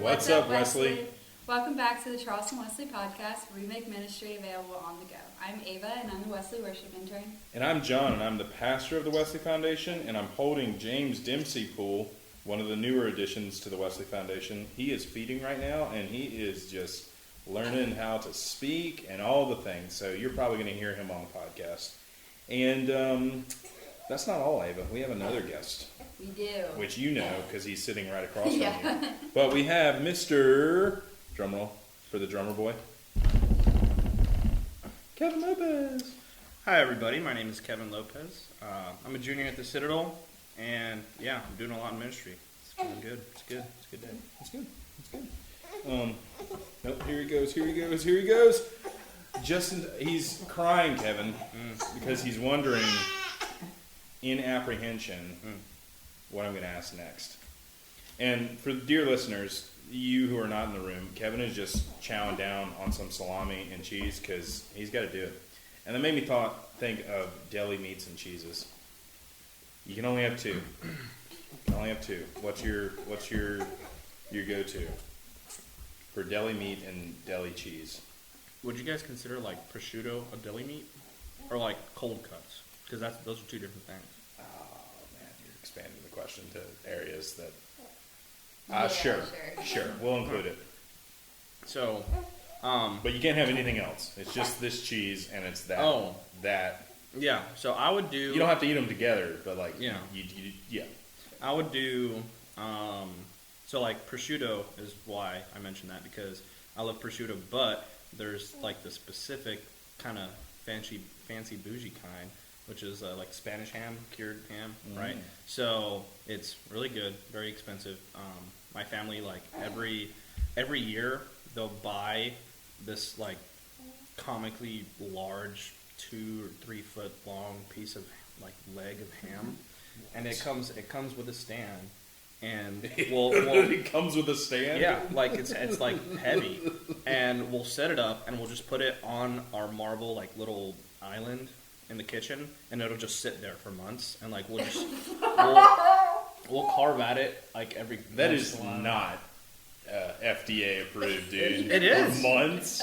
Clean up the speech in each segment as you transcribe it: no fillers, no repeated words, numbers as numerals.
What's up, Wesley? Welcome back to the Charleston Wesley podcast, where we make ministry available on the go. I'm Ava, and I'm the Wesley worship intern. And I'm John, and I'm the pastor of the Wesley Foundation, and I'm holding James Dempsey Poole, one of the newer additions to the Wesley Foundation. He is feeding right now, and he is just learning how to speak and all the things. So you're probably going to hear him on the podcast. And that's not all, Ava. We have another guest. We do. Which you know, because he's sitting right across from you. But we have Mr. Drumroll for the drummer boy, Kevin Lopez. Hi, everybody. My name is Kevin Lopez. I'm a junior at the Citadel, and yeah, I'm doing a lot in ministry. It's feeling good. It's good. It's a good day. It's good. It's good. Nope, here he goes. Justin, he's crying, Kevin, because he's wondering, in apprehension, what I'm going to ask next. And for the dear listeners, you who are not in the room, Kevin is just chowing down on some salami and cheese because he's got to do it. And that made me think of deli meats and cheeses. You can only have two. What's your go-to for deli meat and deli cheese? Would you guys consider like prosciutto a deli meat, or like cold cuts? Because those are two different things. Oh man, you're expanding the question to areas that. Sure, we'll include it. So, but you can't have anything else. It's just this cheese, and it's that. Oh, that. Yeah. So I would do. You don't have to eat them together, but like, yeah, yeah. I would do. So like prosciutto is why I mentioned that, because I love prosciutto, but there's like the specific kind of fancy bougie kind, which is like Spanish ham, cured ham, right? So it's really good, very expensive. My family, like every year, they'll buy this like comically large 2 or 3 foot long piece of like leg of ham, and it comes with a stand, and it comes with a stand. Yeah, like it's like heavy, and we'll set it up, and we'll just put it on our marble like little island in the kitchen, and it'll just sit there for months, and like we'll carve at it like every. That is not FDA approved, dude. It is for months.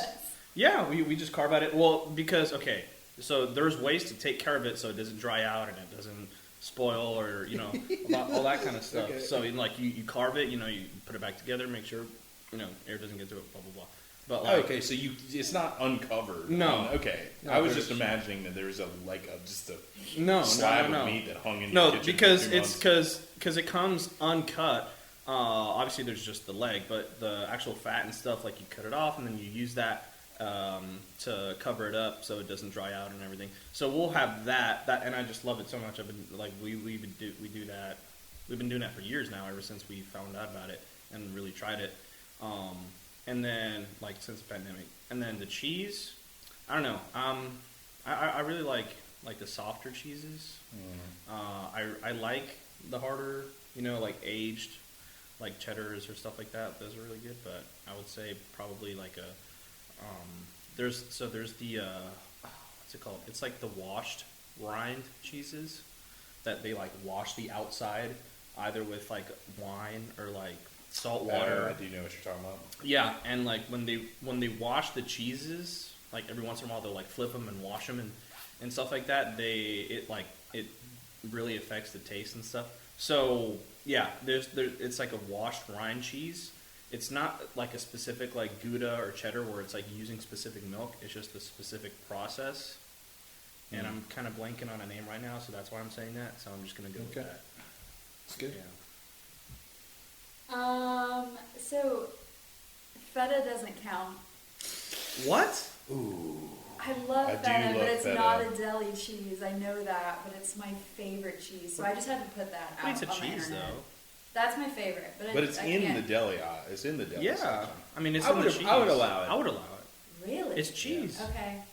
Yeah, we just carve at it. Well, because okay, so there's ways to take care of it so it doesn't dry out and it doesn't spoil, or all that kind of stuff. Okay. So like you carve it, you put it back together, make sure air doesn't get to it, blah blah blah. But like, okay, so it's not uncovered. No. Okay. No, I was just imagining that there was just a slab of meat that hung in your kitchen. No, because because it comes uncut. Obviously, there's just the leg, but the actual fat and stuff, like you cut it off, and then you use that to cover it up so it doesn't dry out and everything. So we'll have that, and I just love it so much. I've been like we do that. We've been doing that for years now, ever since we found out about it and really tried it. And then, like, since the pandemic. And then the cheese, I don't know. I really like the softer cheeses. I like the harder, like aged, like cheddars or stuff like that. Those are really good. But I would say probably like there's the, what's it called? It's like the washed rind cheeses that they, like, wash the outside either with, like, wine or, like, salt water. I do know what you're talking about. Yeah, and like when they wash the cheeses, like every once in a while they'll like flip them and wash them and stuff like that. It really affects the taste and stuff. So yeah, it's like a washed rind cheese. It's not like a specific like Gouda or cheddar where it's like using specific milk. It's just a specific process. And I'm kind of blanking on a name right now, so that's why I'm saying that. So I'm just gonna go with that. It's good. Yeah. So feta doesn't count. What? Ooh. I love feta, but it's not a deli cheese. I know that, but it's my favorite cheese. So I just had to put that out. It's a cheese, though. That's my favorite, but it's in the deli. It's in the deli. Yeah, section. I mean it's in the cheese. I would allow it. I would allow it. Really? It's cheese. Yeah. Okay.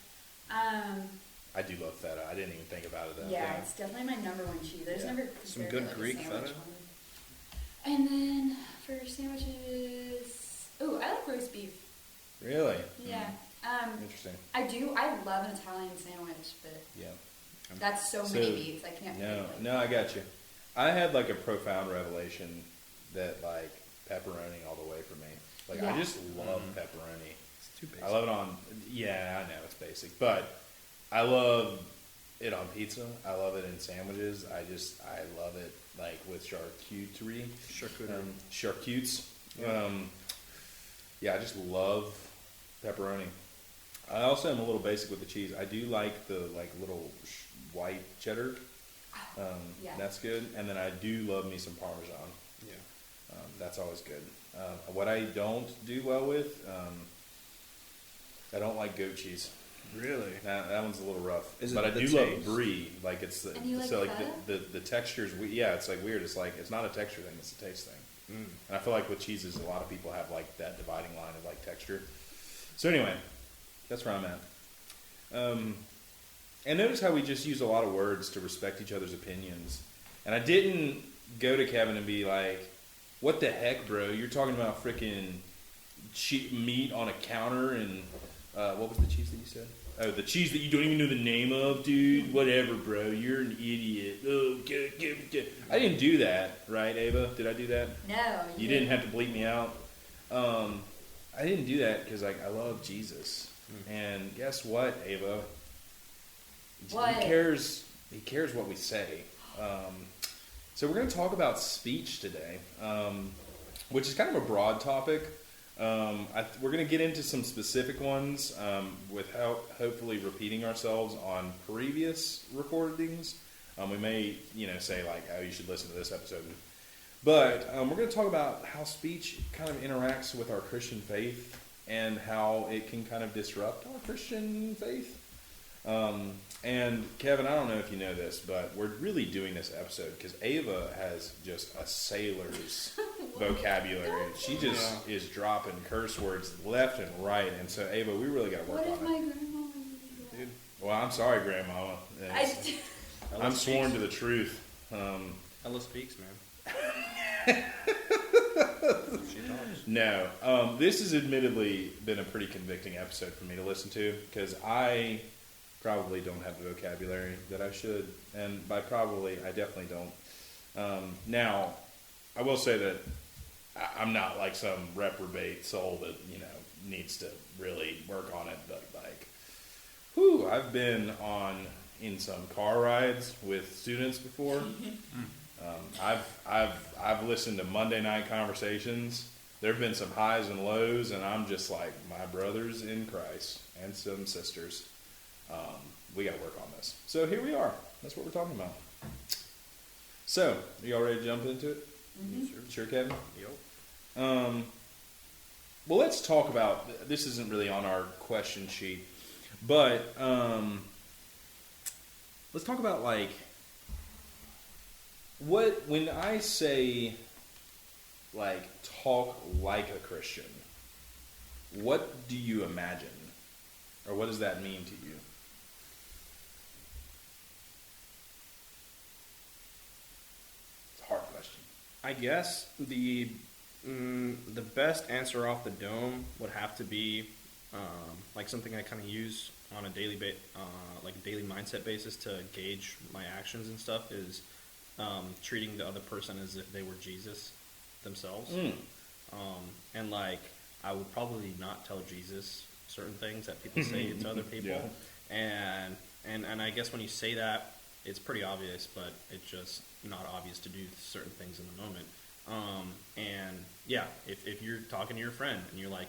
I do love feta. I didn't even think about it though. Yeah, it's definitely my number one cheese. I just never some good Greek feta. One. And then for sandwiches, I like roast beef. Really? Yeah. Interesting. I love an Italian sandwich, but that's so many meats. I can't. No, I got you. I had like a profound revelation that like pepperoni all the way for me. Like, Yeah. I just love pepperoni. It's too basic. I love it on, yeah, I know it's basic, but I love it on pizza. I love it in sandwiches. I love it, like, with charcuterie. Charcutes. Yeah, I just love pepperoni. I also am a little basic with the cheese. I do like the, like, little white cheddar. Yeah. That's good. And then I do love me some Parmesan. Yeah. That's always good. What I don't do well with, I don't like goat cheese. Really? That one's a little rough. Is it but I the do taste? love brie. Like, it's the, And you like so like feta? the texture's yeah, it's like weird. It's like it's not a texture thing, it's a taste thing. And I feel like with cheeses, a lot of people have like that dividing line of like texture. So anyway, that's where I'm at. And notice how we just use a lot of words to respect each other's opinions. And I didn't go to Kevin and be like, "What the heck, bro? You're talking about freaking meat on a counter and what was the cheese that you said? Oh, the cheese that you don't even know the name of, dude. Whatever, bro. You're an idiot. Oh, get. I didn't do that, right, Ava? Did I do that? No. You didn't have to bleep me out. I didn't do that because like I love Jesus, and guess what, Ava? What? He cares. He cares what we say. So we're going to talk about speech today, which is kind of a broad topic. We're going to get into some specific ones without hopefully repeating ourselves on previous recordings. We may, say like, "Oh, you should listen to this episode." But we're going to talk about how speech kind of interacts with our Christian faith and how it can kind of disrupt our Christian faith. And Kevin, I don't know if you know this, but we're really doing this episode because Ava has just a sailor's vocabulary. She just is dropping curse words left and right. And so, Ava, we really got to work What if on my it. grandma Dude, well, I'm sorry, Grandmama. I'm sworn to the truth. Ella speaks, man. She talks. No, this has admittedly been a pretty convicting episode for me to listen to because I probably don't have the vocabulary that I should, and by probably, I definitely don't. Now, I will say that I'm not like some reprobate soul that needs to really work on it, but like, I've been in some car rides with students before. I've listened to Monday night conversations. There have been some highs and lows, and I'm just like, my brothers in Christ and some sisters, we got to work on this. So here we are. That's what we're talking about. So, are y'all ready to jump into it? Mm-hmm. Sure, Kevin? Yep. Well, let's talk about, this isn't really on our question sheet, but let's talk about like, when I say, like, talk like a Christian, what do you imagine? Or what does that mean to you? It's a hard question. I guess the best answer off the dome would have to be like something I kind of use on a daily daily mindset basis to gauge my actions and stuff is treating the other person as if they were Jesus themselves. And like I would probably not tell Jesus certain things that people say to other people. Yeah. And I guess when you say that, it's pretty obvious, but it's just not obvious to do certain things in the moment. And yeah, if you're talking to your friend and you're like,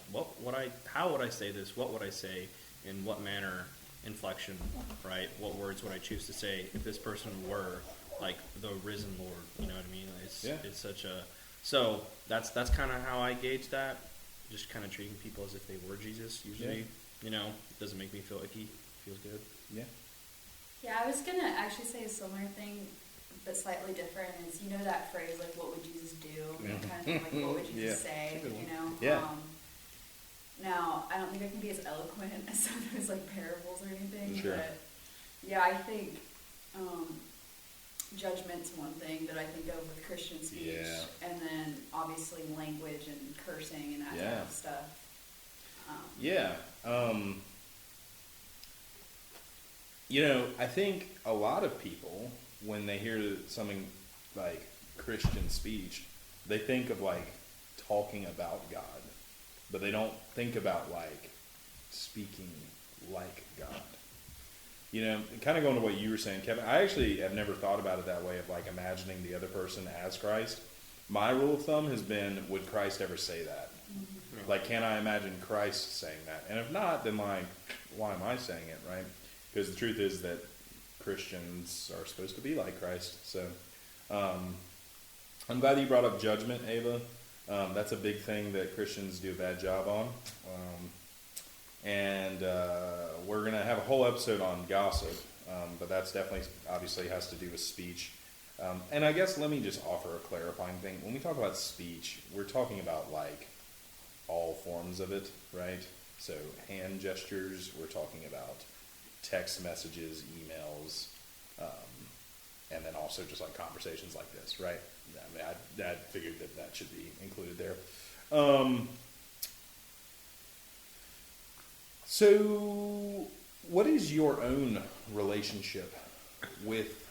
how would I say this? What would I say? In what manner, inflection, right? What words would I choose to say if this person were like the risen Lord? You know what I mean? It's such a, so that's kind of how I gauge that. Just kind of treating people as if they were Jesus. Usually, it doesn't make me feel icky. Feels good. Yeah. Yeah, I was gonna actually say a similar thing, but slightly different. Is that phrase like, "What would Jesus do?" Kind of thing, like, "What would Jesus say?" Yeah. Now, I don't think I can be as eloquent as some of those like parables or anything. Sure. But yeah, I think judgment's one thing that I think of with Christian speech, and then obviously language and cursing and that type of stuff. I think a lot of people, when they hear something like Christian speech, they think of like talking about God, but they don't think about like speaking like God. You know, kind of going to what you were saying, Kevin, I actually have never thought about it that way, of like imagining the other person as Christ. My rule of thumb has been, would Christ ever say that? Mm-hmm. Like, can I imagine Christ saying that? And if not, then like, why am I saying it, right? Because the truth is that Christians are supposed to be like Christ. So I'm glad that you brought up judgment, Ava. That's a big thing that Christians do a bad job on. And we're going to have a whole episode on gossip, but that's definitely, obviously, has to do with speech. And I guess let me just offer a clarifying thing. When we talk about speech, we're talking about, like, all forms of it, right? So hand gestures, we're talking about text messages, emails, and then also just, like, conversations like this, right? I mean, I figured that should be included there. So, what is your own relationship with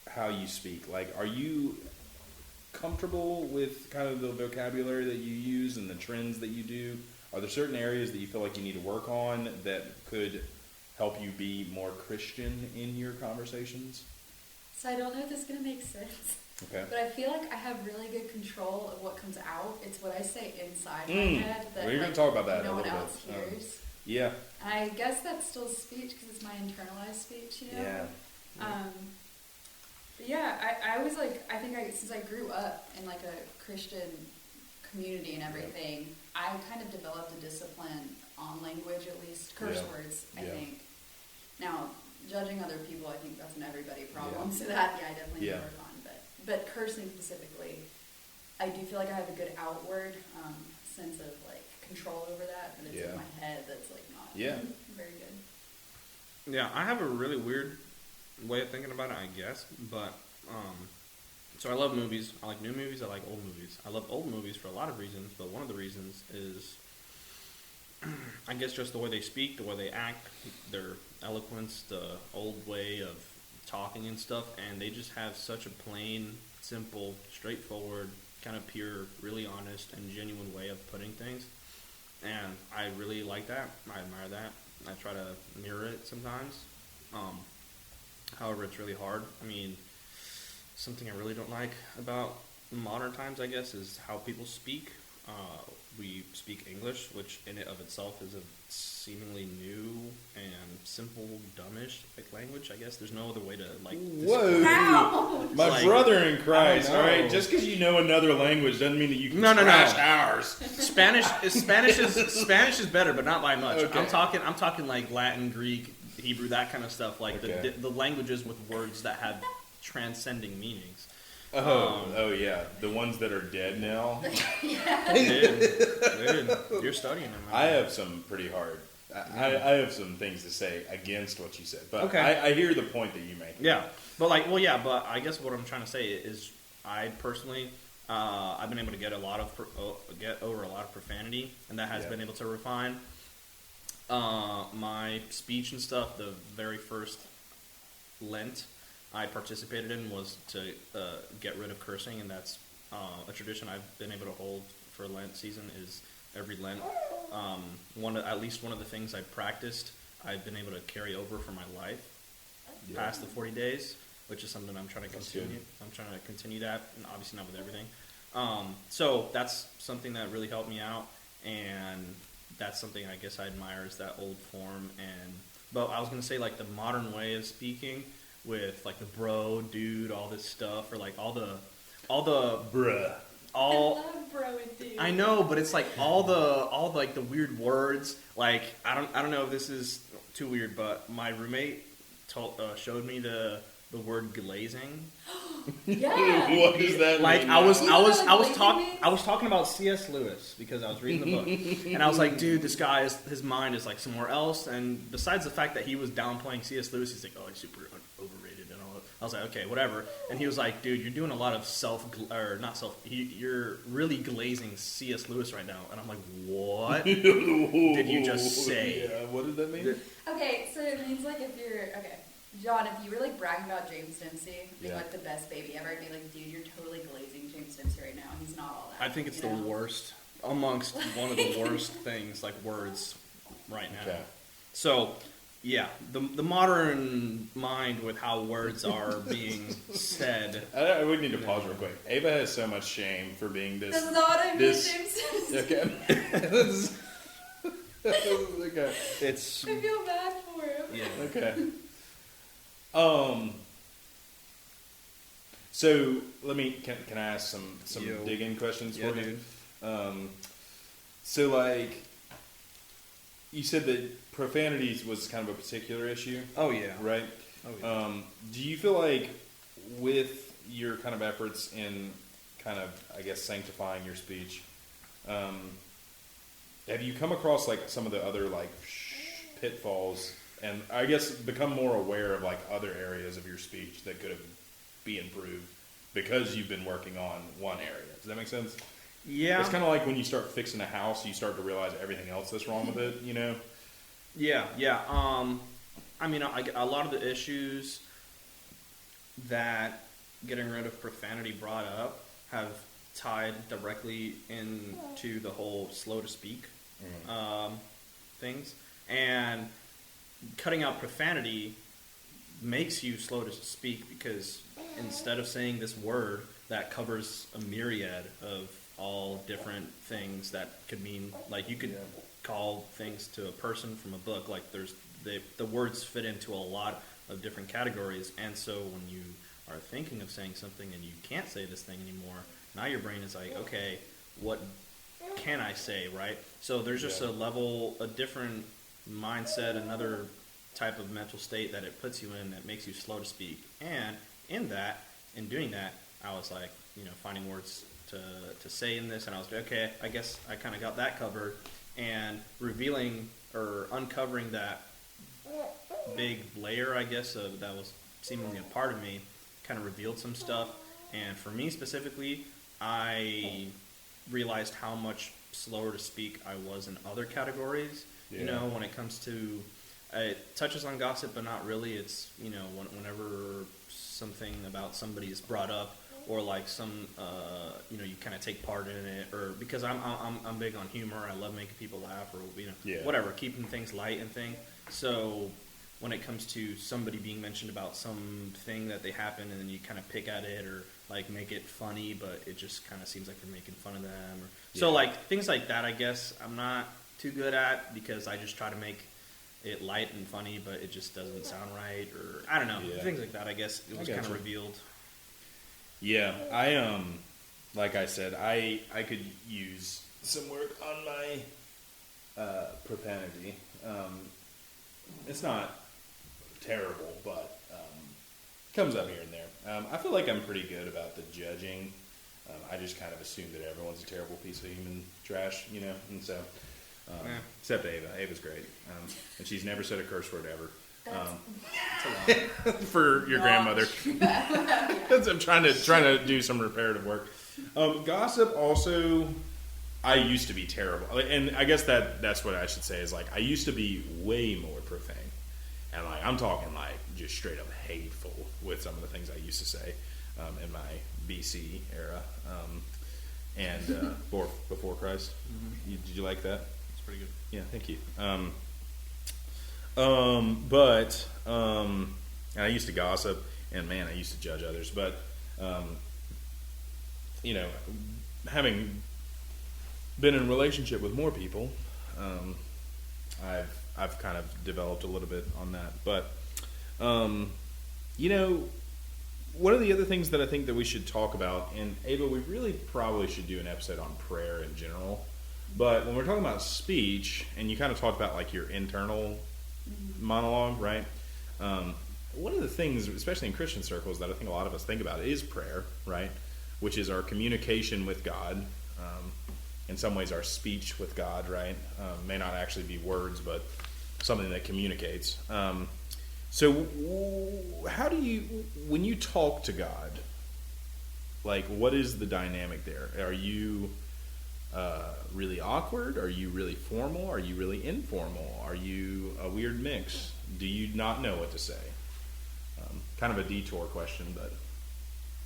how you speak? Like, are you comfortable with kind of the vocabulary that you use and the trends that you do? Are there certain areas that you feel like you need to work on that could help you be more Christian in your conversations? So I don't know if this is going to make sense. Okay. But I feel like I have really good control of what comes out. It's what I say inside my head that we're going to talk about that no a one little else bit. hears. Yeah. And I guess that's still speech because it's my internalized speech, you know? Yeah. But yeah, I was like, I think since I grew up in like a Christian community and everything, I kind of developed a discipline on language, at least curse words, I think. Now, judging other people, I think that's an everybody problem. So that, I definitely need to work on. But cursing specifically, I do feel like I have a good outward sense of like control over that, but it's in my head that's like not very good. Yeah, I have a really weird way of thinking about it, I guess. But so I love movies. I like new movies. I like old movies. I love old movies for a lot of reasons, but one of the reasons is, I guess, just the way they speak, the way they act, their eloquence, the old way of talking and stuff, and they just have such a plain, simple, straightforward, kind of pure, really honest and genuine way of putting things, and I really like that. I admire that. I try to mirror it sometimes. However, it's really hard. I mean, something I really don't like about modern times, I guess, is how people speak. We speak English, which in and of itself is a seemingly new and simple, dumbish language, I guess. There's no other way to, like... Whoa! My brother in Christ, all right? Just because you know another language doesn't mean that you can trash ours. Spanish is better, but not by much. Okay. I'm talking like Latin, Greek, Hebrew, that kind of stuff, like the languages with words that have transcending meanings. Oh yeah, the ones that are dead now. Dude, you're studying them. I have some pretty hard. I have some things to say against what you said, but I hear the point that you make. Yeah, but I guess what I'm trying to say is, I personally, I've been able to get over a lot of profanity, and that has been able to refine my speech and stuff. The very first Lent I participated in was to get rid of cursing, and that's a tradition I've been able to hold for Lent season. Is every Lent, at least one of the things I practiced, I've been able to carry over for my life past the 40 days, which is something I'm trying to continue. I'm trying to continue that, and obviously not with everything. So that's something that really helped me out, and that's something I guess I admire, is that old form. But I was gonna say, like, the modern way of speaking, with like the bro, dude, all this stuff, or like all the bruh. I love bro and dude. I know, but it's like all the weird words. Like I don't know if this is too weird, but my roommate showed me the word glazing. Yeah. What does that like mean? I was talking about C.S. Lewis because I was reading the book, and I was like, dude, this guy his mind is like somewhere else. And besides the fact that he was downplaying C.S. Lewis, he's like, oh, he's super overrated and all that. I was like, okay, whatever. And he was like, dude, you're doing a lot of you're really glazing C.S. Lewis right now. And I'm like, what did you just say? Yeah, what did that mean? Okay, so it means like if you're John, if you were like bragging about James Dempsey being like the best baby ever, I'd be like, dude, you're totally glazing James Dempsey right I think it's the worst amongst one of the worst things, like words, right now. Okay. So, yeah, the modern mind with how words are being said. We need to pause real quick. Ava has so much shame for being this. That's not what I mean, James. Okay. Okay. It's I feel bad for him. yeah. Okay. So let me. Can I ask some dig-in questions for you? Dude. So like, you said that profanity was kind of a particular issue. Oh yeah. Right. Oh yeah. Do you feel like with your kind of efforts in kind of, I guess, sanctifying your speech, have you come across like some of the other like pitfalls, and I guess become more aware of like other areas of your speech that could have be improved because you've been working on one area? Does that make sense? Yeah. It's kind of like when you start fixing a house, you start to realize everything else that's wrong with it, you know? Yeah. I mean, a lot of the issues that getting rid of profanity brought up have tied directly into the whole slow to speak things. And cutting out profanity makes you slow to speak because instead of saying this word that covers a myriad of all different things that could mean, like you could call things to a person from a book, like the words fit into a lot of different categories, and so when you are thinking of saying something and you can't say this thing anymore, now your brain is like, okay, what can I say, right? So there's just a different mindset, another type of mental state that it puts you in that makes you slow to speak. And in doing that, I was like, finding words to say in this, and I was like, okay, I guess I kind of got that covered, and revealing or uncovering that big layer, I guess, that was seemingly a part of me, kind of revealed some stuff. And for me specifically, I realized how much slower to speak I was in other categories. Yeah. When it comes to, it touches on gossip, but not really. It's, whenever something about somebody is brought up, or like some, you kind of take part in it, or because I'm big on humor. I love making people laugh, or whatever, keeping things light and thing. So when it comes to somebody being mentioned about something that they happen, and then you kind of pick at it or like make it funny, but it just kind of seems like you're making fun of them. So like things like that, I guess I'm not too good at because I just try to make it light and funny, but it just doesn't sound right, or I don't know, things like that. I guess it was kind of revealed. Yeah, like I said, I could use some work on my profanity. It's not terrible, but comes up here and there. I feel like I'm pretty good about the judging. I just kind of assume that everyone's a terrible piece of human trash, and so, except Ava. Ava's great, and she's never said a curse word ever. For your grandmother. I'm trying to do some reparative work. Gossip also, I used to be terrible, and I guess that's what I should say is like I used to be way more profane, and like I'm talking like just straight up hateful with some of the things I used to say in my BC era, and before Christ. Mm-hmm. Did you like that? It's pretty good. Yeah, thank you. And I used to gossip, and man, I used to judge others. But, having been in a relationship with more people, I've kind of developed a little bit on that. But, one of the other things that I think that we should talk about, and Ava, we really probably should do an episode on prayer in general. But when we're talking about speech, and you kind of talked about like your internal monologue, right? One of the things, especially in Christian circles, that I think a lot of us think about is prayer, right? Which is our communication with God. In some ways, our speech with God, right? May not actually be words, but something that communicates. So how do you, when you talk to God, like what is the dynamic there? Are you really awkward? Are you really formal? Are you really informal? Are you a weird mix? Do you not know what to say? Kind of a detour question, but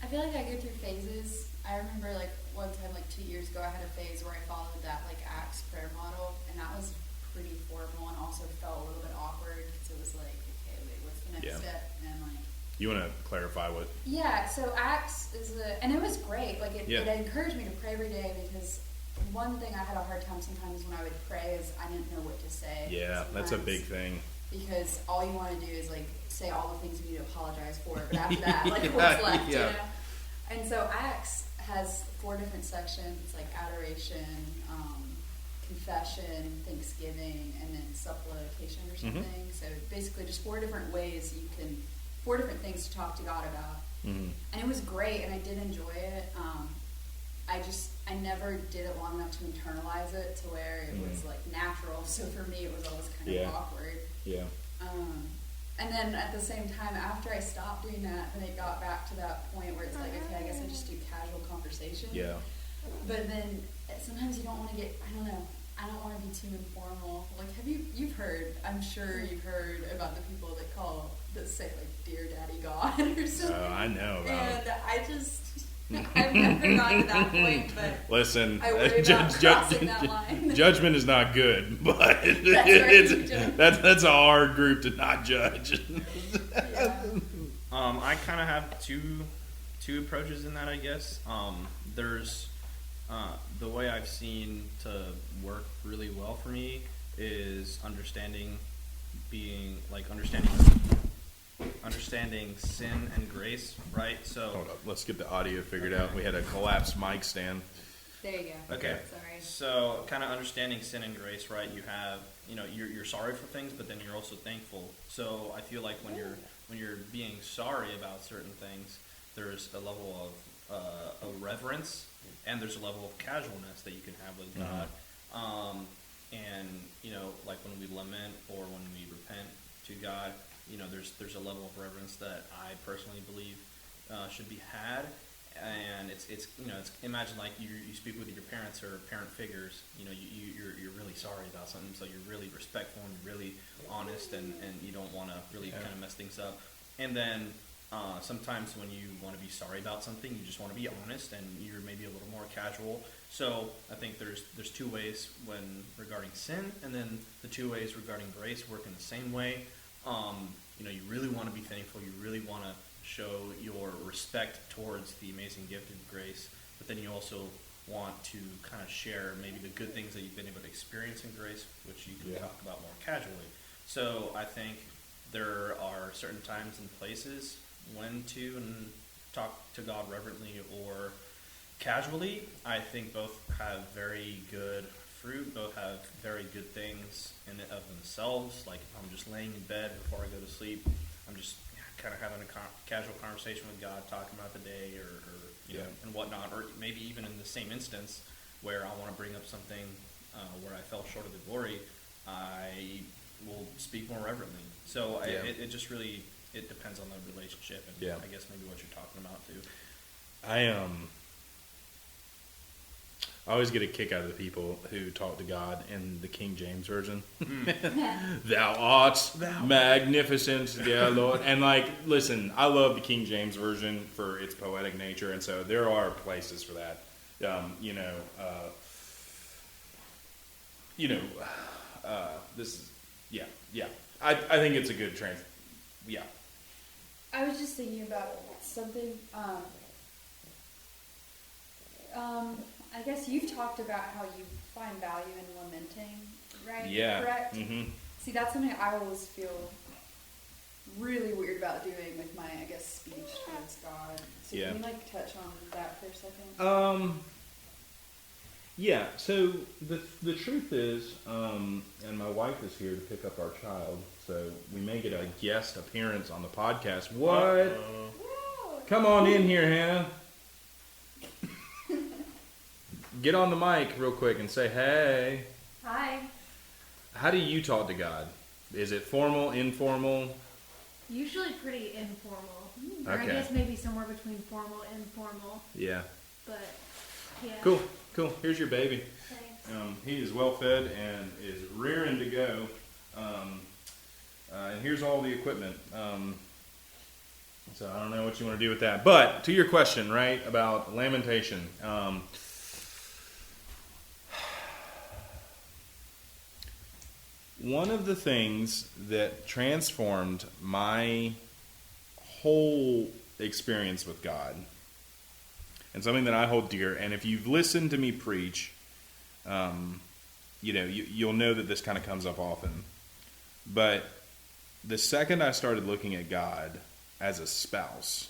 I feel like I go through phases. I remember like one time, like 2 years ago, I had a phase where I followed that like Acts prayer model, and that was pretty formal and also felt a little bit awkward because it was like, okay, wait, what's the next step? And like, you want to clarify what? Yeah, so Acts is and it was great. Like it encouraged me to pray every day, because one thing I had a hard time sometimes when I would pray is I didn't know what to say. Yeah, that's a big thing. Because all you want to do is like say all the things you need to apologize for, but after that, like what's left, you know? And so Acts has 4 different sections. It's like adoration, confession, thanksgiving, and then supplication or something. Mm-hmm. So basically just 4 different ways 4 different things to talk to God about. Mm-hmm. And it was great, and I did enjoy it. I never did it long enough to internalize it to where it was like natural. So for me, it was always kind of awkward. Yeah. And then at the same time, after I stopped doing that, then it got back to that point where it's like, okay, I guess I just do casual conversation. Yeah. But then sometimes you don't want to I don't want to be too informal. Like, you've heard, I'm sure you've heard about the people that say like, Dear Daddy God or something. Oh, I know about it. And I've never gotten to that point, but listen, I worry about crossing that line. Judgment is not good, but that's a hard group to not judge. Yeah. I kind of have two approaches in that, I guess. There's the way I've seen to work really well for me is understanding sin and grace, right? So hold up, let's get the audio figured out. We had a collapsed mic stand. There you go. Okay. Sorry. So kind of understanding sin and grace, right? You have, you're sorry for things, but then you're also thankful. So I feel like when you're being sorry about certain things, there's a level of reverence, and there's a level of casualness that you can have with God. And like when we lament or when we repent to God, there's a level of reverence that I personally believe should be had, and it's imagine like you speak with your parents or parent figures, you're really sorry about something, so you're really respectful and you're really honest, and you don't want to really kind of mess things up. And then sometimes when you want to be sorry about something, you just want to be honest, and you're maybe a little more casual. So I think there's 2 ways when regarding sin, and then the 2 ways regarding grace work in the same way. You really want to be thankful. You really want to show your respect towards the amazing gift of grace, but then you also want to kind of share maybe the good things that you've been able to experience in grace, which you can talk about more casually. So I think there are certain times and places when to talk to God reverently or casually. I think both have very good fruit, both have very good things in and of themselves. Like if I'm just laying in bed before I go to sleep, I'm just kind of having a casual conversation with God, talking about the day or and whatnot, or maybe even in the same instance where I want to bring up something where I fell short of the glory, I will speak more reverently. So it just really, it depends on the relationship, and I guess maybe what you're talking about too. I always get a kick out of the people who talk to God in the King James Version. Thou art magnificent, dear Lord. And listen, I love the King James Version for its poetic nature, and so there are places for that. This is, I think it's a good I was just thinking about something. I guess you've talked about how you find value in lamenting, right? Yeah. Correct? Mm-hmm. See, that's something I always feel really weird about doing with my, speech towards God. So can you, touch on that for a second? Yeah, so the truth is, and my wife is here to pick up our child, so we may get a guest appearance on the podcast. What? Whoa. Come on in here, Hannah. Get on the mic real quick and say, hey. Hi. How do you talk to God? Is it formal, informal? Usually pretty informal. Okay. Or I guess maybe somewhere between formal and informal. Yeah. But, yeah. Cool. Here's your baby. Thanks. He is well fed and is rearing to go. And here's all the equipment. So I don't know what you want to do with that. But to your question, right, about lamentation. One of the things that transformed my whole experience with God, and something that I hold dear, and if you've listened to me preach, you'll know that this kind of comes up often. But the second I started looking at God as a spouse,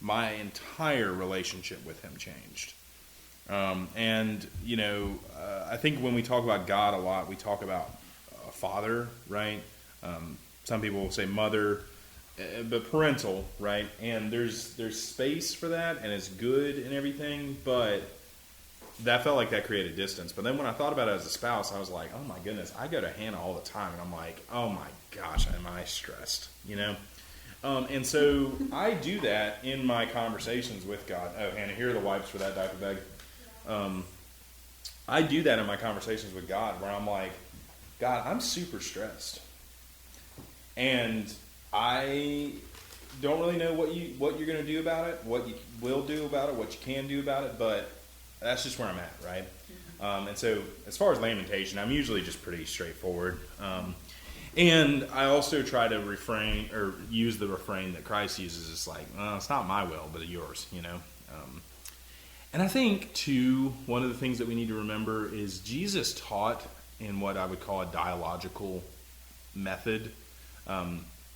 my entire relationship with him changed. I think when we talk about God a lot, we talk about a father, right? Some people will say mother, but parental, right? And there's space for that, and it's good and everything, but that felt like that created distance. But then when I thought about it as a spouse, I was like, oh my goodness, I go to Hannah all the time, and I'm like, oh my gosh, am I stressed, and so I do that in my conversations with God. Oh, Hannah, here are the wipes for that diaper bag. I do that in my conversations with God, where I'm like, God, I'm super stressed, and I don't really know what you're going to do about it, what you will do about it, what you can do about it, but that's just where I'm at, right? And so as far as lamentation, I'm usually just pretty straightforward. And I also try to refrain or use the refrain that Christ uses. It's like, it's not my will, but yours, And I think, too, one of the things that we need to remember is Jesus taught in what I would call a dialogical method.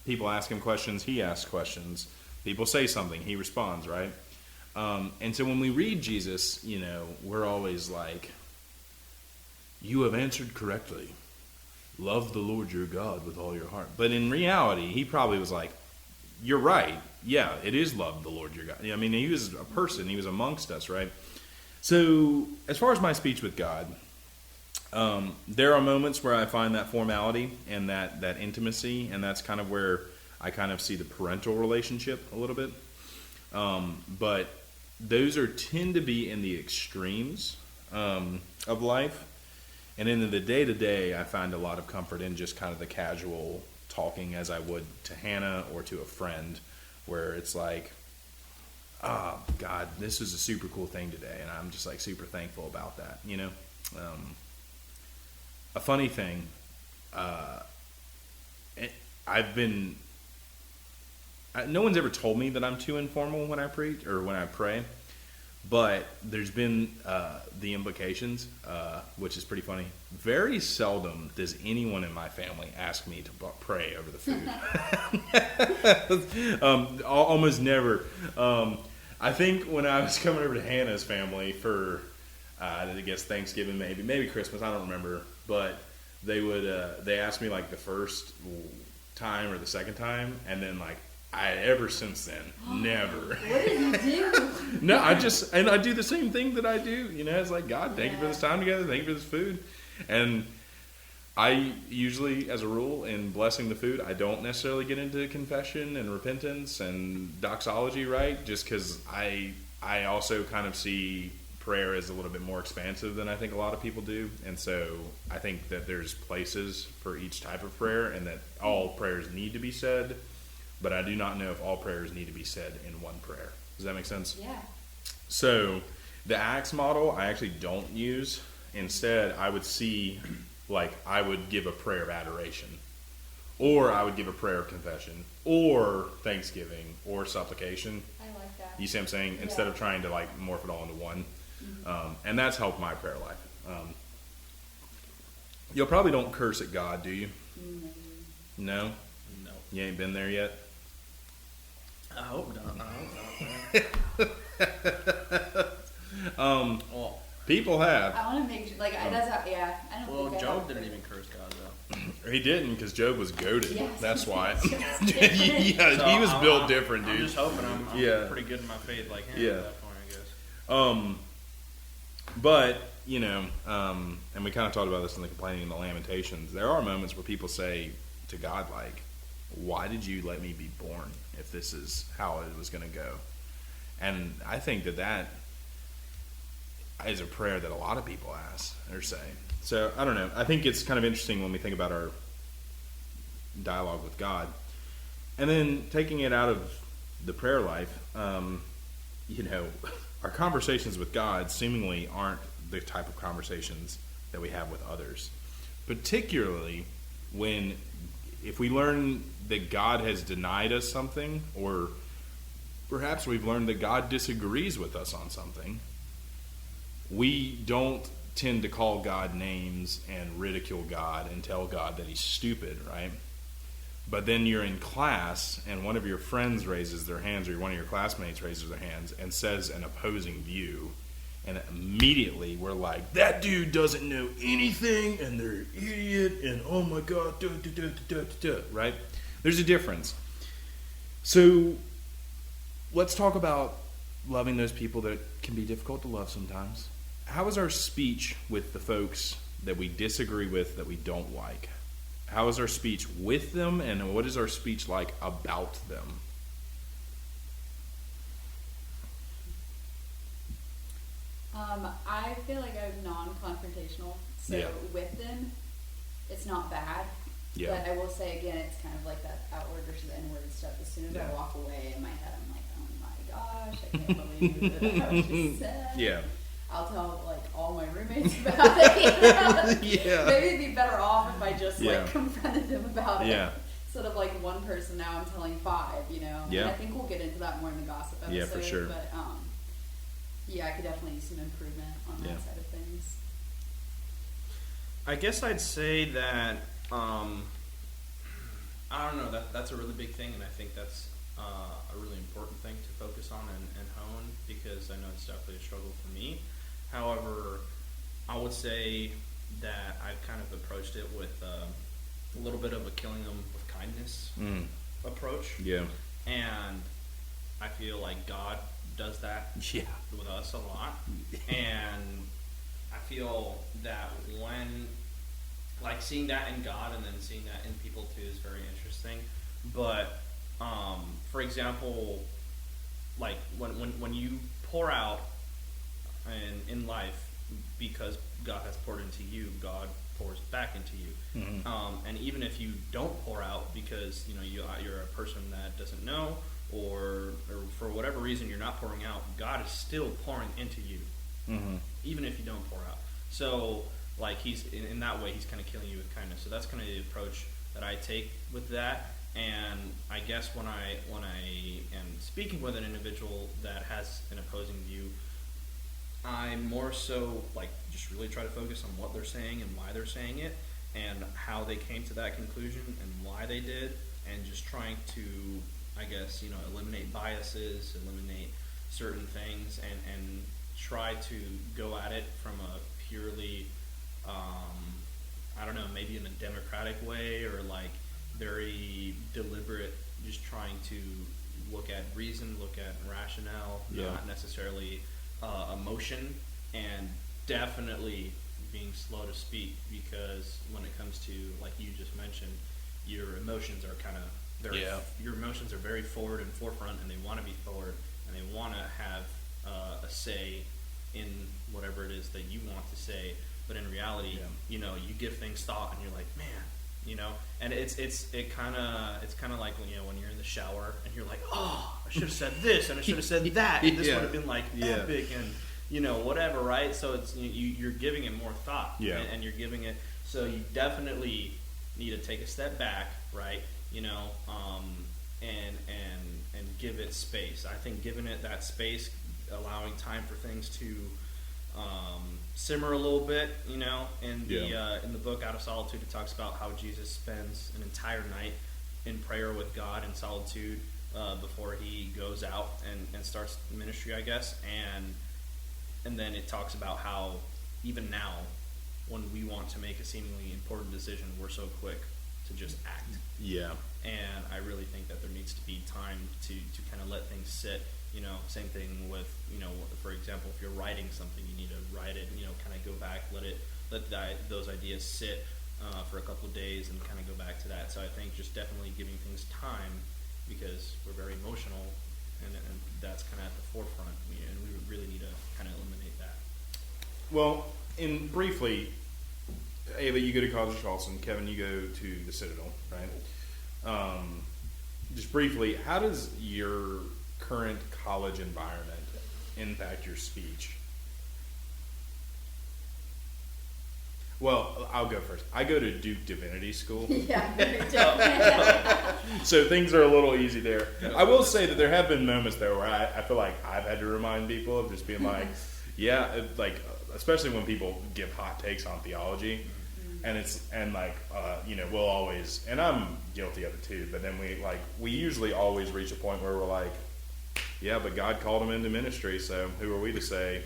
People ask him questions, he asks questions. People say something, he responds, right? And so when we read Jesus, we're always like, you have answered correctly. Love the Lord your God with all your heart. But in reality, he probably was like, you're right. Yeah, it is love the Lord your God. I mean, he was a person. He was amongst us, right? So as far as my speech with God, there are moments where I find that formality and that intimacy, and that's kind of where I kind of see the parental relationship a little bit. But those tend to be in the extremes of life. And in the day-to-day, I find a lot of comfort in just kind of the casual talking as I would to Hannah or to a friend, where it's like, oh, God, this was a super cool thing today, and I'm just like super thankful about that, A funny thing, no one's ever told me that I'm too informal when I preach or when I pray, but there's been the implications, which is pretty funny. Very seldom does anyone in my family ask me to pray over the food. Almost never. I think when I was coming over to Hannah's family for, I guess Thanksgiving, maybe Christmas, I don't remember, but they asked me like the first time or the second time, and then like ever since then, never. What did you do? No, I do the same thing that I do. It's like, God, thank you for this time together. Thank you for this food. And I usually, as a rule, in blessing the food, I don't necessarily get into confession and repentance and doxology, right? Just because I also kind of see prayer as a little bit more expansive than I think a lot of people do. And so I think that there's places for each type of prayer, and that all prayers need to be said. But I do not know if all prayers need to be said in one prayer. Does that make sense? Yeah. So the Acts model I actually don't use. Instead, I would see, like, I would give a prayer of adoration, or I would give a prayer of confession, or thanksgiving, or supplication. I like that. You see what I'm saying? Yeah. Instead of trying to, like, morph it all into one. Mm-hmm. And that's helped my prayer life. You probably don't curse at God, do you? Mm-hmm. No? No. You ain't been there yet? I hope not. Well, people have. I want to make sure, like, that's how, yeah. I don't well, think Job didn't even curse God, though. He didn't, because Job was goated. Yes. That's why. Yeah, so he was built different, dude. I'm just hoping I'm pretty good in my faith like him at that point, I guess. But, and we kind of talked about this in the complaining and the lamentations, there are moments where people say to God, like, why did you let me be born if this is how it was going to go? And I think that is a prayer that a lot of people ask or say. So, I don't know. I think it's kind of interesting when we think about our dialogue with God. And then taking it out of the prayer life, our conversations with God seemingly aren't the type of conversations that we have with others. Particularly if we learn that God has denied us something, or perhaps we've learned that God disagrees with us on something, we don't tend to call God names and ridicule God and tell God that he's stupid, right? But then you're in class and one of your friends raises their hands, or one of your classmates raises their hands and says an opposing view, and immediately we're like, that dude doesn't know anything and they're an idiot and oh my God, right? There's a difference. So let's talk about loving those people that can be difficult to love sometimes. How is our speech with the folks that we disagree with, that we don't like? How is our speech with them, and what is our speech like about them? I feel like I'm non-confrontational, so with them, it's not bad. Yeah. But I will say again, it's kind of like that outward versus inward stuff. As soon as I walk away in my head, I'm like, oh my gosh, I can't believe that I was just said. Yeah. I'll tell like all my roommates about it. Yeah. Maybe it'd be better off if I just like confronted them about it. Yeah. Instead of like one person, now I'm telling 5. Yeah. And I think we'll get into that more in the gossip episode. Yeah, for sure. But I could definitely use some improvement on that side of things. I guess I'd say that I don't know, that's a really big thing, and I think that's a really important thing to focus on and hone, because I know it's definitely a struggle for me. However, I would say that I've kind of approached it with a little bit of a killing them with kindness approach. Yeah. And I feel like God does that with us a lot. And I feel that when, like, seeing that in God and then seeing that in people too is very interesting. But, for example, like when you pour out in life, because God has poured into you, God pours back into you. Mm-hmm. And even if you don't pour out because you're a person that doesn't know, or for whatever reason you're not pouring out, God is still pouring into you, even if you don't pour out. So like he's in that way, he's kind of killing you with kindness. So that's kind of the approach that I take with that. And I guess when I am speaking with an individual that has an opposing view, I more so like just really try to focus on what they're saying and why they're saying it, and how they came to that conclusion and why they did, and just trying to, I guess, eliminate biases, eliminate certain things, and try to go at it from a purely, I don't know, maybe in a democratic way, or like very deliberate, just trying to look at reason, look at rationale, not necessarily emotion, and definitely being slow to speak, because when it comes to, like you just mentioned, your emotions are kind of your emotions are very forward and forefront, and they want to be forward, and they want to have a say in whatever it is that you want to say. But in reality, you give things thought, and you're like, man, and it's kind of like when you're in the shower and you're like, oh, I should have said this and I should have said that, and this would have been like epic and whatever, right? So it's you're giving it more thought, and you're giving it, so you definitely need to take a step back, right? And give it space. I think giving it that space, allowing time for things to simmer a little bit, in the book Out of Solitude, it talks about how Jesus spends an entire night in prayer with God in solitude before he goes out and starts ministry, I guess, and then it talks about how even now, when we want to make a seemingly important decision, we're so quick to just act. And I really think that there needs to be time to kind of let things sit. Same thing with, for example, if you're writing something, you need to write it, kind of go back, let those ideas sit for a couple of days, and kind of go back to that. So I think just definitely giving things time, because we're very emotional, and that's kind of at the forefront, and we really need to kind of eliminate that. Well, briefly, Ava, you go to College of Charleston. Kevin, you go to the Citadel, right? just briefly, how does your current college environment impact your speech? Well, I'll go first. I go to Duke Divinity School. Yeah, me too. So things are a little easy there. I will say that there have been moments though where I feel like I've had to remind people of just being like, yeah, like especially when people give hot takes on theology, and we'll always, and I'm guilty of it too. But then we usually always reach a point where we're like, yeah, but God called them into ministry, so who are we to say?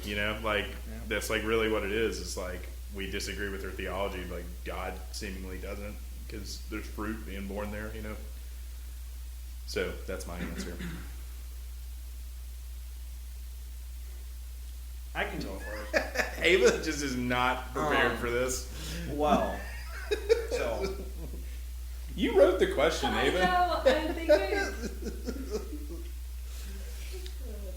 That's like really what it is. It's like we disagree with their theology, but God seemingly doesn't, because there's fruit being born there, So that's my answer. I can go first. Ava just is not prepared for this. Well, so You wrote the question, I Ava. know, I think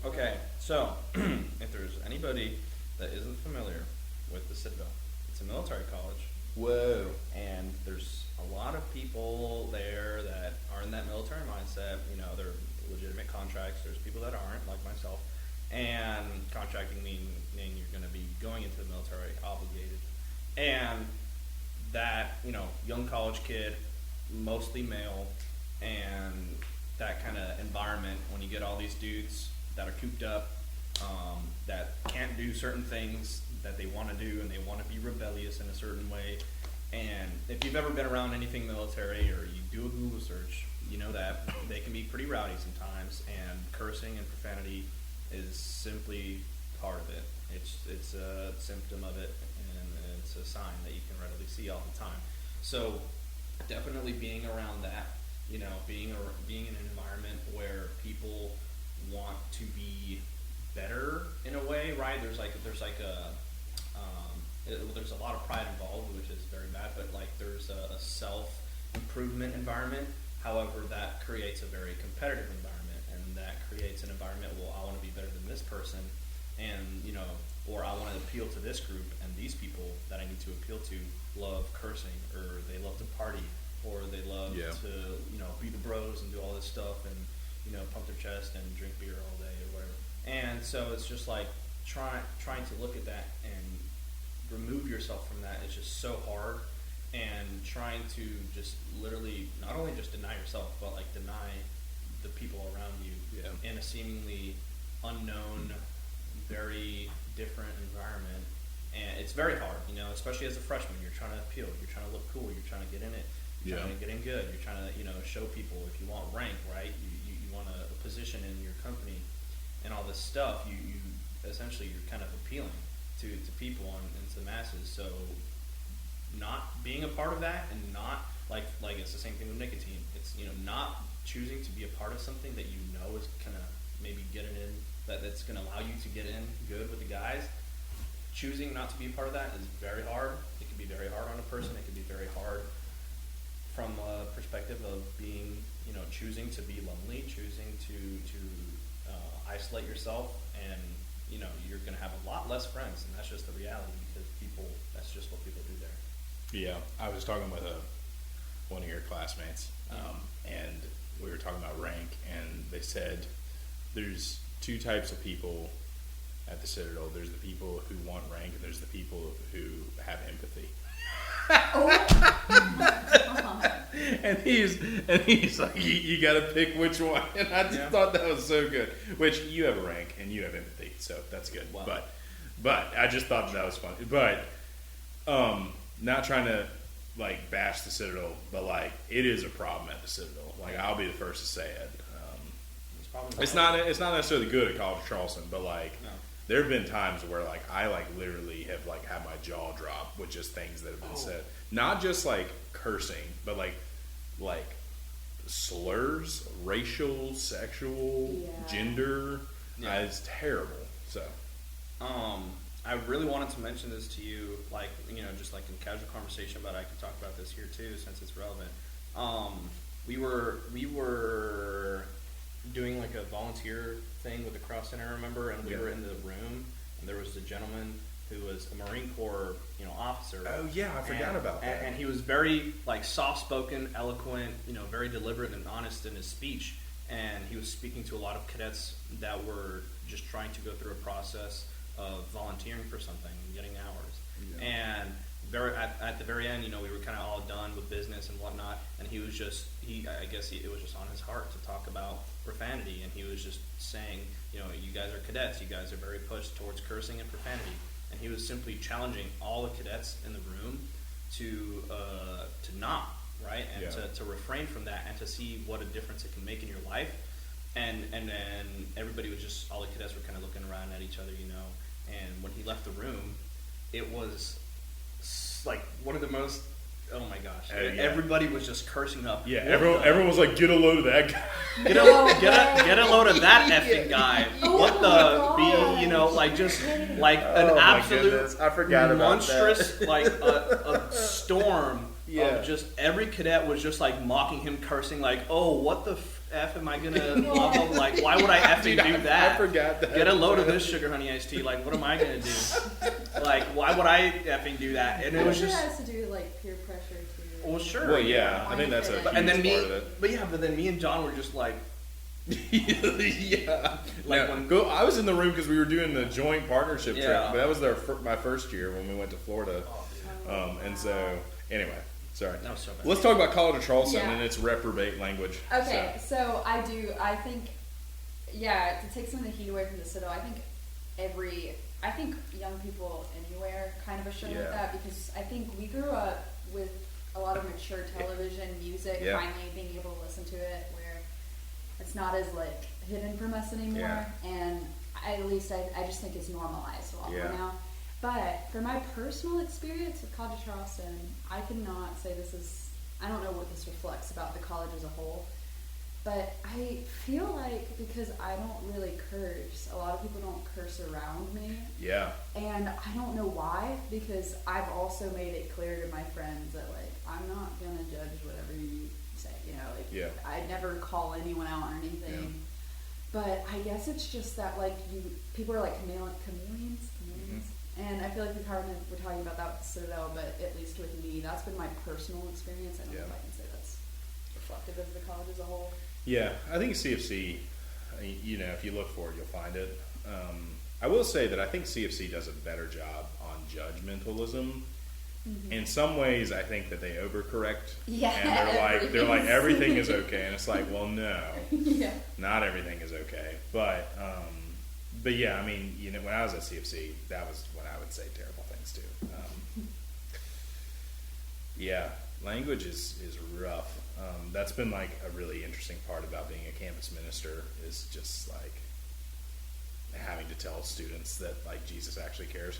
okay, so if there's anybody that isn't familiar with the Citadel, it's a military college. Whoa. And there's a lot of people there that are in that military mindset. They're legitimate contracts. There's people that aren't, like myself. And contracting meaning you're going to be going into the military obligated. And that, young college kid, mostly male, and that kind of environment when you get all these dudes that are cooped up, that can't do certain things that they want to do, and they want to be rebellious in a certain way. And if you've ever been around anything military, or you do a Google search, you know that they can be pretty rowdy sometimes, and cursing and profanity is simply part of it. It's a symptom of it, and it's a sign that you can readily see all the time. So definitely being around that, being in an environment where people want to be better in a way, right? There's a lot of pride involved, which is very bad, but there's a self-improvement environment. However, that creates a very competitive environment, and that creates an environment, well, I want to be better than this person, and or I want to appeal to this group, and these people that I need to appeal to love cursing, or they love to party, or they love to be the bros and do all this stuff, and pump their chest and drink beer all day or whatever. And so it's just like trying to look at that and remove yourself from that is just so hard, and trying to just literally not only just deny yourself, but deny the people around you in a seemingly unknown, very different environment. And it's very hard, especially as a freshman. You're trying to appeal, you're trying to look cool, you're trying to get in it, you're trying to get in good, you're trying to show people if you want rank, right? You want a position in your company and all this stuff. You essentially you're kind of appealing to people and to the masses. So not being a part of that, and not like it's the same thing with nicotine. It's not choosing to be a part of something that is gonna maybe getting in, that's gonna allow you to get in good with the guys. Choosing not to be a part of that is very hard. It can be very hard on a person. It can be very hard from a perspective of being, choosing to be lonely, choosing to isolate yourself, and you're going to have a lot less friends, and that's just the reality, because that's just what people do there. Yeah, I was talking with one of your classmates, and we were talking about rank, and they said there's two types of people at the Citadel. There's the people who want rank, and there's the people who have empathy. And he's like, you got to pick which one. And I just thought that was so good. Which, you have a rank and you have empathy, so that's good. Wow. But I just thought that was funny. But not trying to bash the Citadel, but it is a problem at the Citadel. I'll be the first to say it. It's not necessarily good at College of Charleston, but there have been times where I literally have had my jaw drop with just things that have been said. Not just cursing, but slurs, racial, sexual, gender. It's terrible. So I really wanted to mention this to you, just in casual conversation, but I can talk about this here too since it's relevant. We were doing a volunteer thing with the Cross Center, I remember, and we were in the room, and there was a gentleman who was a Marine Corps, officer. Oh yeah, I forgot about that. And he was very soft-spoken, eloquent, very deliberate and honest in his speech. And he was speaking to a lot of cadets that were just trying to go through a process of volunteering for something, getting hours. Yeah. And at the very end, we were kind of all done with business and whatnot, and he was just, it was just on his heart to talk about profanity, and he was just saying, you guys are cadets, you guys are very pushed towards cursing and profanity, and he was simply challenging all the cadets in the room to not, right, and to refrain from that, and to see what a difference it can make in your life, and then everybody was just, all the cadets were kind of looking around at each other, and when he left the room, it was like one of the most, oh my gosh, everybody was just cursing up. Yeah, everyone was like, get a load of that guy. Get a load of that effing guy. What the, just like an absolute I forgot monstrous, like a storm of just every cadet was just like mocking him, cursing, like, oh, what the F am I gonna love him? Like, why would I effing do that? I forgot that. Get a load of this sugar honey iced tea. Like, what am I gonna do? Like, why would I effing do that? And it was just. It has to do with like peer pressure too. Well, sure. Well, yeah, I think that's a huge part of it. But then me and John were just like. Yeah. Like I was in the room because we were doing the joint partnership trip. But that was my first year when we went to Florida. And so anyway. Sorry. That was so bad. Let's talk about College of Charleston and its reprobate language. Okay, so I think, to take some of the heat away from the Citadel, I think young people anywhere kind of are struggling with that, because I think we grew up with a lot of mature television, music, finally being able to listen to it, where it's not as like hidden from us anymore, and at least I just think it's normalized a lot more now. But for my personal experience with College of Charleston, I cannot say I don't know what this reflects about the college as a whole, but I feel like because I don't really curse, a lot of people don't curse around me. Yeah. And I don't know why, because I've also made it clear to my friends that, like, I'm not going to judge whatever you say, I never call anyone out or anything. Yeah. But I guess it's just that, like, people are like chameleons. And I feel like we're talking about that with the Citadel, but at least with me, that's been my personal experience. I don't know if I can say that's reflective of the college as a whole. Yeah, I think CFC, if you look for it, you'll find it. I will say that I think CFC does a better job on judgmentalism. Mm-hmm. In some ways, I think that they overcorrect. Yeah, and they're like everything is okay, and it's like, well, no, not everything is okay. But yeah, I mean, when I was at CFC, that was when I would say terrible things too. Language is rough. That's been like a really interesting part about being a campus minister, is just like having to tell students that like Jesus actually cares.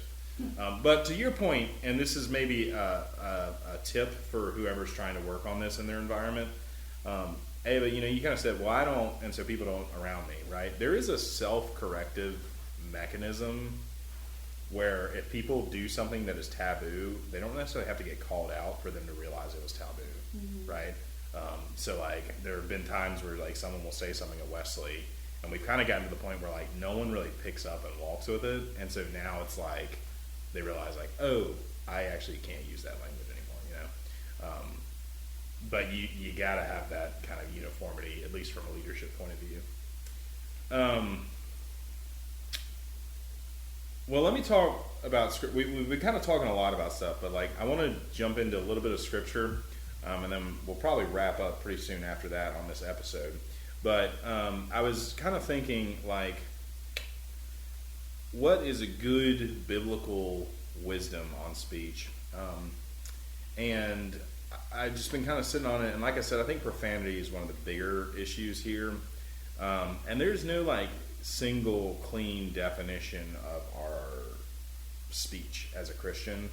But to your point, and this is maybe a tip for whoever's trying to work on this in their environment. Ava, you kind of said, well, I don't, and so people don't around me, right? There is a self-corrective mechanism where if people do something that is taboo, they don't necessarily have to get called out for them to realize it was taboo, right? So, like, there have been times where, like, someone will say something at Wesley, and we've kind of gotten to the point where, like, no one really picks up and walks with it, and so now it's like, they realize, like, oh, I actually can't use that language anymore, But you gotta have that kind of uniformity, at least from a leadership point of view. Well, let me talk about script. We've been kind of talking a lot about stuff, but like I want to jump into a little bit of scripture, and then we'll probably wrap up pretty soon after that on this episode. But I was kind of thinking, like, what is a good biblical wisdom on speech? And I've just been kind of sitting on it, and like I said, I think profanity is one of the bigger issues here. And there's no like single clean definition of our speech as a Christian,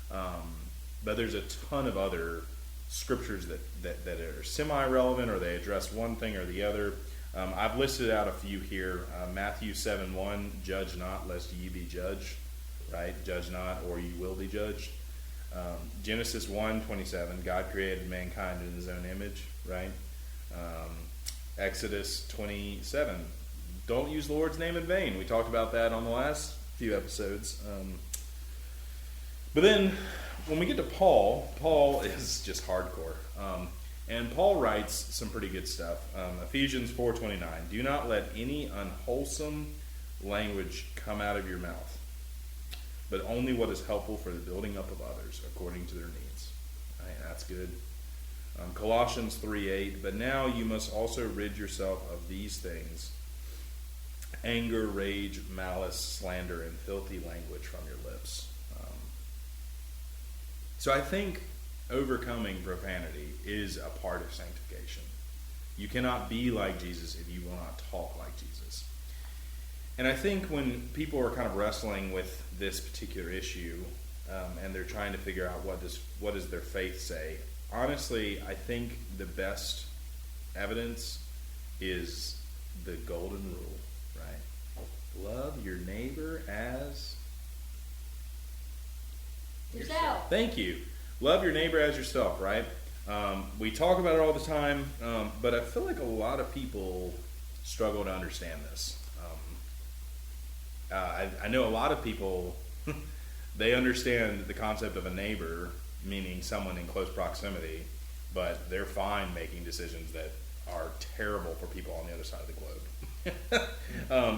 but there's a ton of other scriptures that are semi-relevant, or they address one thing or the other. I've listed out a few here. Matthew 7:1, judge not lest ye be judged, right? Judge not or you will be judged. Genesis 1:27, God created mankind in his own image, right? Exodus 27, don't use the Lord's name in vain. We talked about that on the last few episodes. But then when we get to Paul, Paul is just hardcore. And Paul writes some pretty good stuff. Ephesians 4:29, do not let any unwholesome language come out of your mouth, but only what is helpful for the building up of others according to their needs. All right, that's good. Colossians 3:8, but now you must also rid yourself of these things: anger, rage, malice, slander, and filthy language from your lips. So I think overcoming profanity is a part of sanctification. You cannot be like Jesus if you will not talk like Jesus. And I think when people are kind of wrestling with this particular issue, and they're trying to figure out what does their faith say, honestly, I think the best evidence is the golden rule, right? Love your neighbor as Yourself. Thank you. Love your neighbor as yourself, right? We talk about it all the time, but I feel like a lot of people struggle to understand this. I know a lot of people, they understand the concept of a neighbor, meaning someone in close proximity, but they're fine making decisions that are terrible for people on the other side of the globe.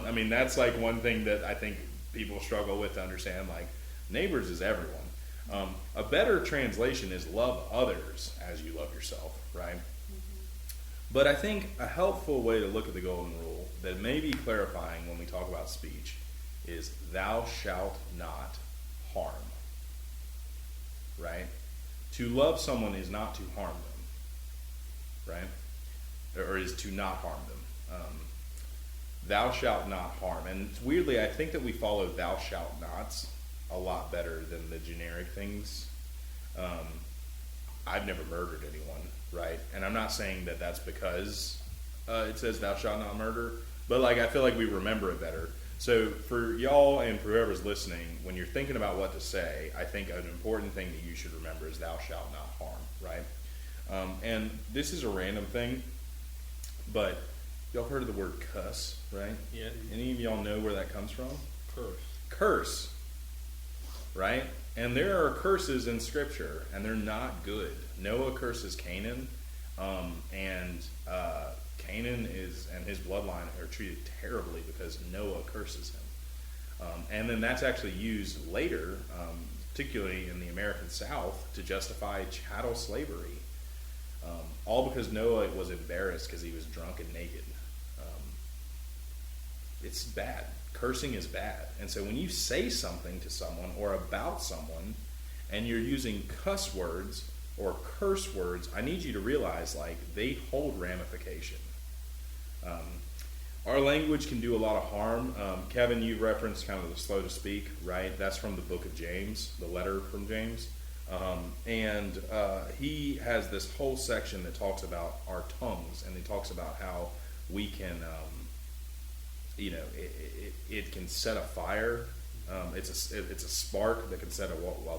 I mean, that's like one thing that I think people struggle with to understand, like, neighbors is everyone. A better translation is love others as you love yourself, right? But I think a helpful way to look at the golden rule that may be clarifying when we talk about speech is thou shalt not harm, right? To love someone is not to harm them, right? Or is to not harm them. Thou shalt not harm. And weirdly, I think that we follow thou shalt nots a lot better than the generic things. I've never murdered anyone, right? And I'm not saying that that's because it says thou shalt not murder, but like I feel like we remember it better. So for y'all and for whoever's listening, when you're thinking about what to say, I think an important thing that you should remember is thou shalt not harm, right? And this is a random thing, but y'all heard of the word cuss, right? Yeah. Any of y'all know where that comes from? Curse. Right? And there are curses in Scripture, and they're not good. Noah curses Canaan, and Canaan and his bloodline are treated terribly because Noah curses him. And then that's actually used later, particularly in the American South, to justify chattel slavery. All because Noah was embarrassed because he was drunk and naked. It's bad. Cursing is bad. And so when you say something to someone or about someone and you're using cuss words or curse words, I need you to realize, like, they hold ramification. Our language can do a lot of harm. Kevin, you referenced kind of the slow to speak, right? That's from the book of James, the letter from James. And he has this whole section that talks about our tongues, and he talks about how we can... it can set a fire. It's a spark that can set a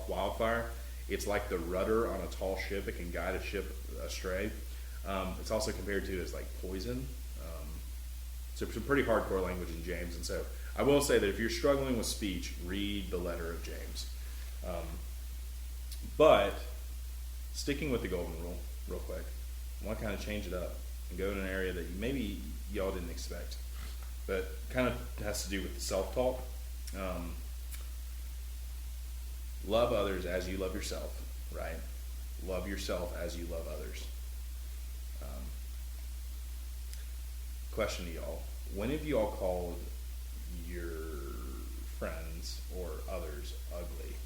wildfire. It's like the rudder on a tall ship. It can guide a ship astray. It's also compared to as like poison. So some pretty hardcore language in James. And so I will say that if you're struggling with speech, read the letter of James. But sticking with the golden rule real quick, I want to kind of change it up and go in an area that maybe y'all didn't expect. But kind of has to do with the self-talk. Love others as you love yourself, right? Love yourself as you love others. Question to y'all. When have you all called your friends or others ugly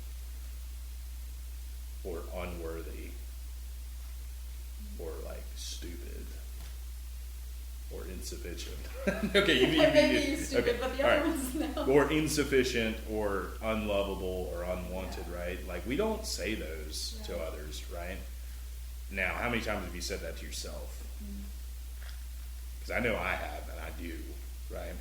or unworthy or like stupid or insufficient? Okay, Maybe you stupid, okay, but the all other right. ones no. Or insufficient or unlovable or unwanted, right? Like, we don't say those to others, right? Now, how many times have you said that to yourself? Because I know I have, and I do, right?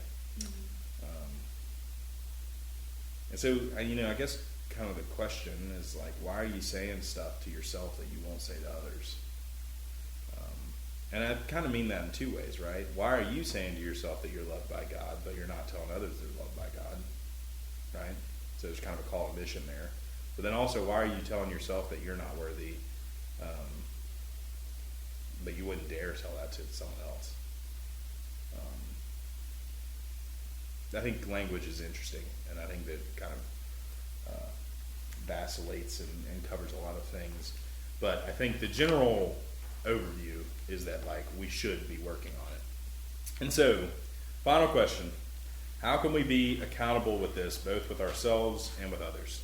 And so, I guess kind of the question is like, why are you saying stuff to yourself that you won't say to others? And I kind of mean that in two ways, right? Why are you saying to yourself that you're loved by God, but you're not telling others they're loved by God, right? So there's kind of a call to mission there. But then also, why are you telling yourself that you're not worthy, but you wouldn't dare tell that to someone else? I think language is interesting, and I think that kind of vacillates and covers a lot of things. But I think the general overview is that, like, we should be working on it. And so, final question. How can we be accountable with this, both with ourselves and with others?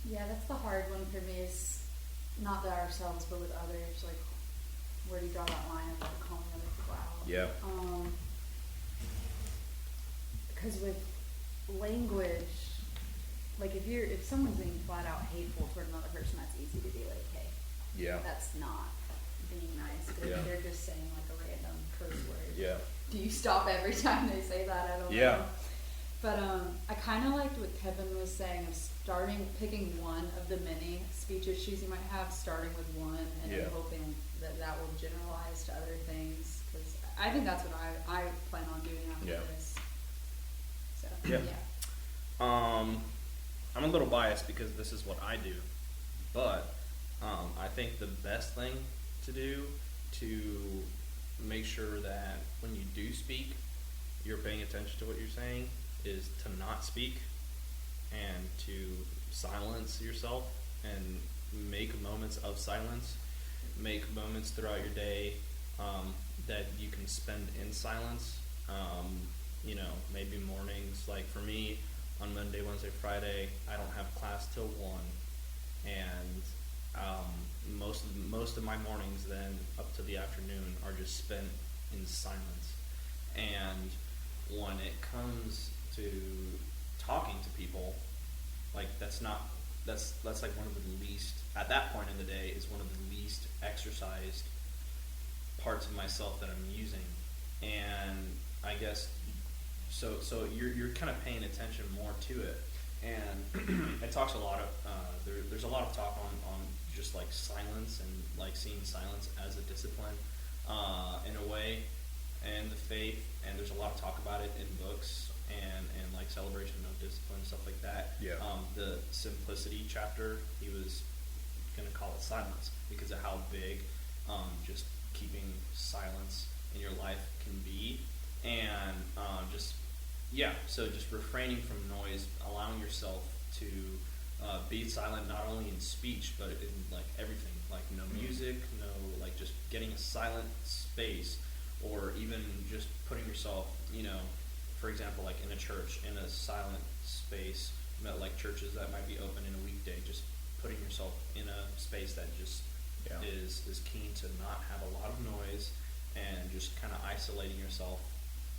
Yeah, that's the hard one for me, is not that ourselves, but with others. Like, where do you draw that line of like calling other people out? Yeah. Because with language, like if someone's being flat out hateful toward another person, that's easy to be like, hey, Yeah. that's not being nice. But if they're just saying like a random curse word, Yeah. do you stop every time they say that? I don't know. But I kind of liked what Kevin was saying of picking one of the many speech issues you might have, starting with one, and then hoping that will generalize to other things. Because I think that's what I plan on doing after this. So, Yeah. I'm a little biased because this is what I do, but I think the best thing to do to make sure that when you do speak, you're paying attention to what you're saying, is to not speak and to silence yourself and make moments of silence, make moments throughout your day that you can spend in silence. Maybe mornings, like for me, on Monday, Wednesday, Friday, I don't have class till 1, and most of my mornings then up to the afternoon are just spent in silence. And when it comes to talking to people, like that's like one of the least, at that point in the day, is one of the least exercised parts of myself that I'm using. And I guess so you're kind of paying attention more to it. And it talks a lot of there's a lot of talk on just like silence and like seeing silence as a discipline in a way, and the faith. And there's a lot of talk about it in books and like celebration of discipline, stuff like that. Yeah. The simplicity chapter, he was gonna call it silence because of how big just keeping silence in your life can be. And so just refraining from noise, allowing yourself to be silent, not only in speech but in like everything, like no music, no, like just getting a silent space, or even just putting yourself, for example, like in a church, in a silent space, like churches that might be open in a weekday, just putting yourself in a space that just is keen to not have a lot of noise, and just kind of isolating yourself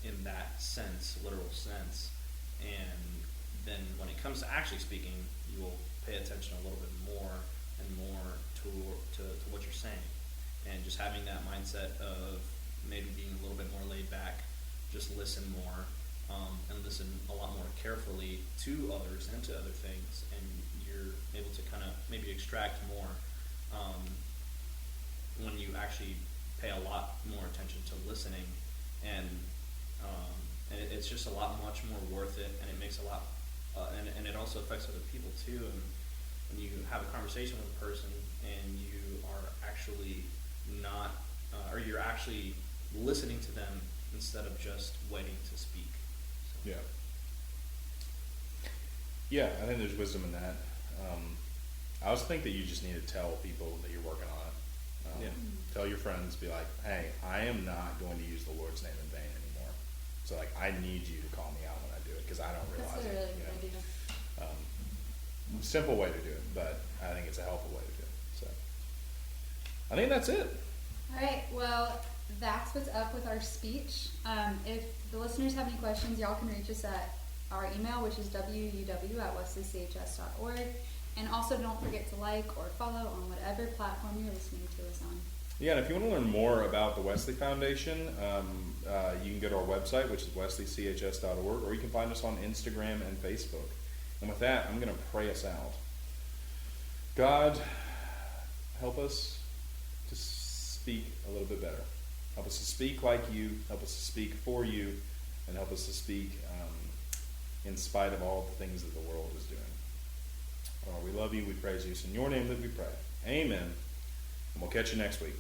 in that sense, literal sense. And then when it comes to actually speaking, you will pay attention a little bit more and more to what you're saying, and just having that mindset of maybe being a little bit more laid back, just listen more, and listen a lot more carefully to others and to other things, and you're able to kind of maybe extract more when you actually pay a lot more attention to listening. And it's just a lot much more worth it, and it makes a lot and it also affects other people too. And when you have a conversation with a person and you are actually not or you're actually listening to them instead of just waiting to speak. So. Yeah, I think there's wisdom in that. I also think that you just need to tell people that you're working on it. Tell your friends, be like, hey, I am not going to use the Lord's name in vain anymore. So, like, I need you to call me out when I do it, because I don't realize That's a really it. good idea. Simple way to do it, but I think it's a helpful way to do it. So, I think that's it. All right, well, that's what's up with our speech. If the listeners have any questions, y'all can reach us at our email, which is wuw@wesleychs.org. And also don't forget to like or follow on whatever platform you're listening to us on. Yeah, and if you want to learn more about the Wesley Foundation, you can go to our website, which is wesleychs.org, or you can find us on Instagram and Facebook. And with that, I'm going to pray us out. God, help us to speak a little bit better. Help us to speak like you. Help us to speak for you. And help us to speak in spite of all the things that the world is doing. We love you. We praise you. It's in your name that we pray. Amen. And we'll catch you next week.